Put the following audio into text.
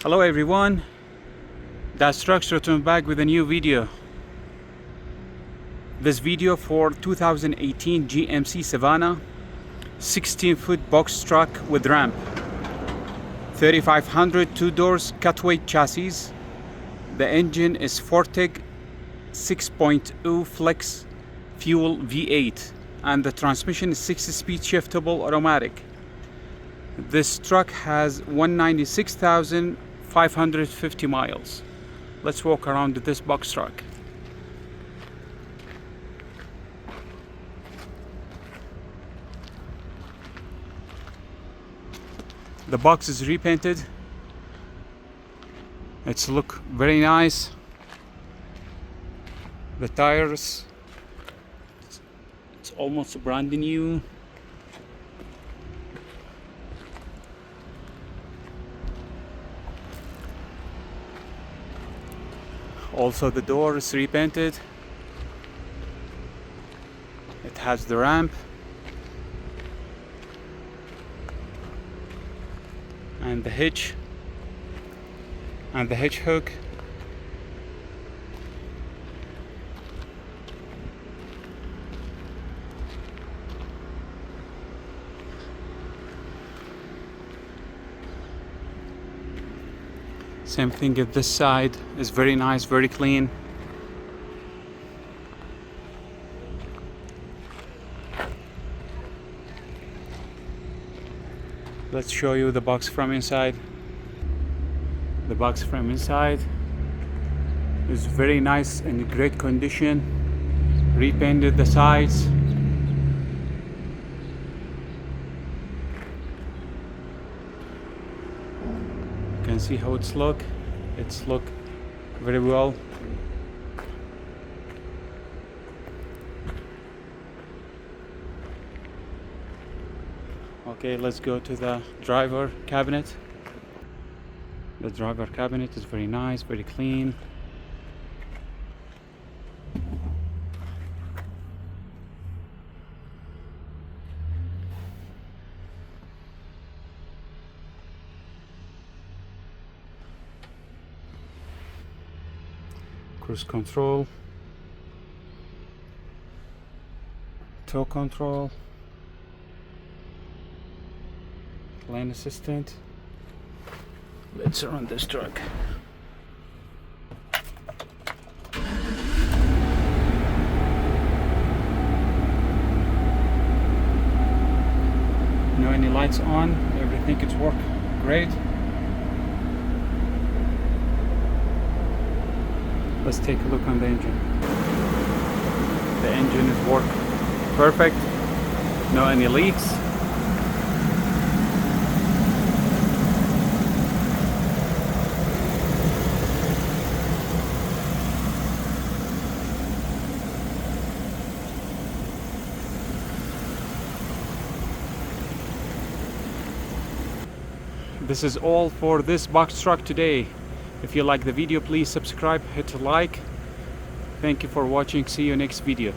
Hello everyone, that's Trucks returned back with a new video. This video for 2018 GMC Savana 16-foot box truck with ramp, 3500 two-doors cutaway chassis. The engine is Vortec 6.0 flex fuel V8 and the transmission is 6-speed shiftable automatic. This truck has 196,550 miles. Let's walk around this box truck. The box is repainted. It's look very nice. The tires, it's almost brand new. Also the door is repainted. It has the ramp and the hitch and the hitch hook. Same thing at this side, is very nice, very clean. Let's show you the box from inside. The box from inside is very nice and great condition. Repainted the sides. You can see how it's look very well. Okay, let's go to the driver cabinet. The driver cabinet is very nice, very clean. Cruise control, tow control, lane assistant. Let's run this truck. No any lights on, everything is work great. Let's take a look on the engine. The engine is work perfect, no any leaks. This is all for this box truck today. If you like the video, please subscribe, hit a like. Thank you for watching. See you next video.